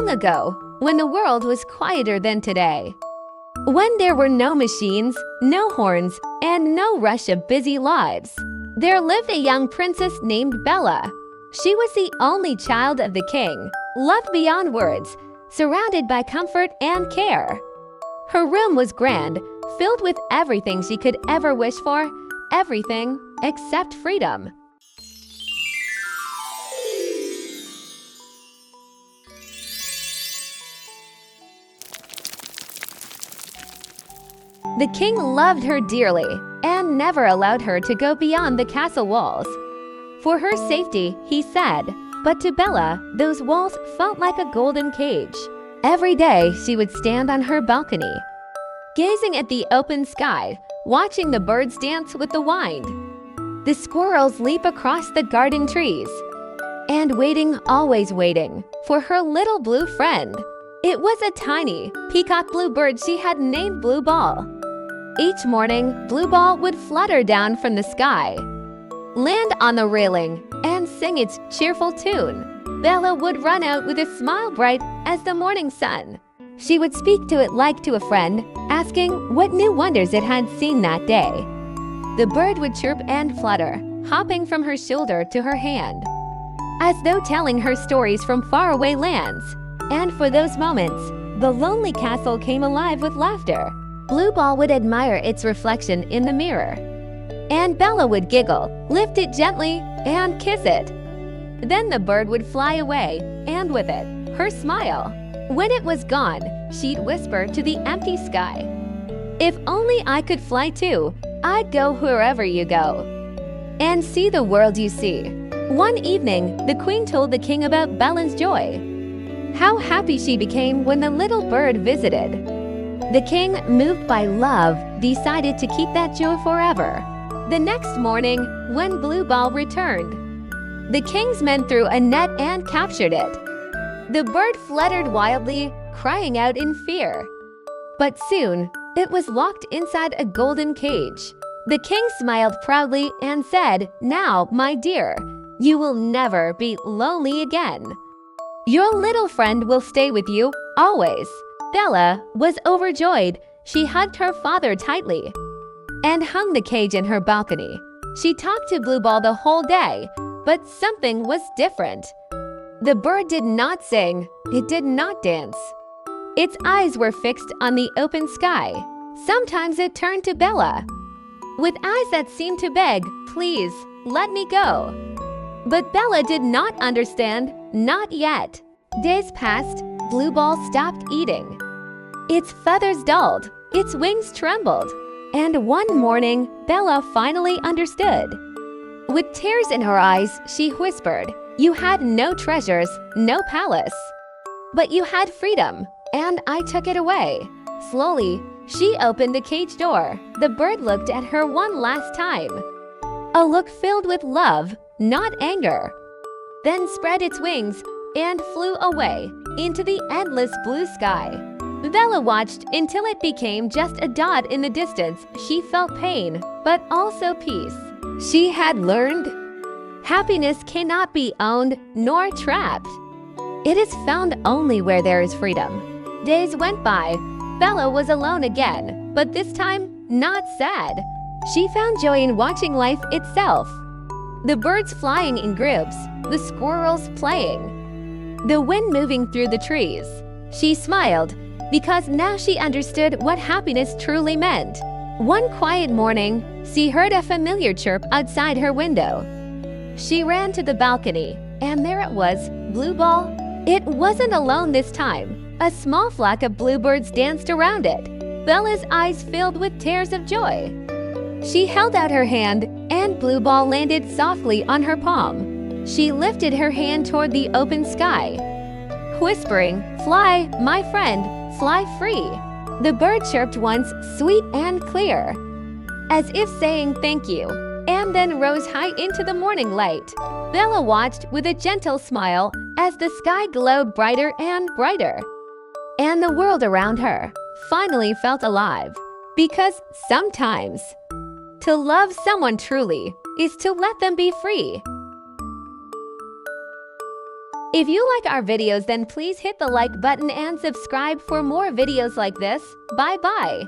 long ago, when the world was quieter than today. When there were no machines, no horns, and no rush of busy lives, there lived a young princess named Bella. She was the only child of the king, loved beyond words, surrounded by comfort and care. Her room was grand, filled with everything she could ever wish for, everything except freedom. The king loved her dearly and never allowed her to go beyond the castle walls. For her safety, he said, but to Bella, those walls felt like a golden cage. Every day, she would stand on her balcony, gazing at the open sky, watching the birds dance with the wind, the squirrels leap across the garden trees, and waiting, always waiting, for her little blue friend. It was a tiny, peacock-blue bird she had named Blueball. Each morning, Blueball would flutter down from the sky, land on the railing, and sing its cheerful tune. Bella would run out with a smile bright as the morning sun. She would speak to it like to a friend, asking what new wonders it had seen that day. The bird would chirp and flutter, hopping from her shoulder to her hand, as though telling her stories from faraway lands. And for those moments, the lonely castle came alive with laughter. Blueball would admire its reflection in the mirror, and Bella would giggle, lift it gently, and kiss it. Then the bird would fly away, and with it, her smile. When it was gone, she'd whisper to the empty sky, "If only I could fly too, I'd go wherever you go, and see the world you see." One evening, the queen told the king about Bella's joy. How happy she became when the little bird visited. The king, moved by love, decided to keep that joy forever. The next morning, when Blueball returned, the king's men threw a net and captured it. The bird fluttered wildly, crying out in fear. But soon, it was locked inside a golden cage. The king smiled proudly and said, "Now, my dear, you will never be lonely again. Your little friend will stay with you, always." Bella was overjoyed. She hugged her father tightly and hung the cage in her balcony. She talked to Blueball the whole day, but something was different. The bird did not sing, it did not dance. Its eyes were fixed on the open sky. Sometimes it turned to Bella, with eyes that seemed to beg, "Please, let me go." But Bella did not understand, not yet. Days passed, Blueball stopped eating. Its feathers dulled, its wings trembled, and one morning, Bella finally understood. With tears in her eyes, she whispered, "You had no treasures, no palace, but you had freedom, and I took it away." Slowly, she opened the cage door. The bird looked at her one last time, a look filled with love, not anger, then spread its wings and flew away into the endless blue sky. Bella watched until it became just a dot in the distance. She felt pain, but also peace. She had learned happiness cannot be owned nor trapped. It is found only where there is freedom. Days went by. Bella was alone again, but this time not sad. She found joy in watching life itself. The birds flying in groups, the squirrels playing, the wind moving through the trees. She smiled because now she understood what happiness truly meant. One quiet morning, she heard a familiar chirp outside her window. She ran to the balcony, and there it was, Blueball. It wasn't alone this time. A small flock of bluebirds danced around it. Bella's eyes filled with tears of joy. She held out her hand, and Blueball landed softly on her palm. She lifted her hand toward the open sky, whispering, "Fly, my friend, fly free." The bird chirped once, sweet and clear, as if saying thank you, and then rose high into the morning light. Bella watched with a gentle smile as the sky glowed brighter and brighter, and the world around her finally felt alive. Because sometimes, to love someone truly is to let them be free. If you like our videos, then please hit the like button and subscribe for more videos like this. Bye bye.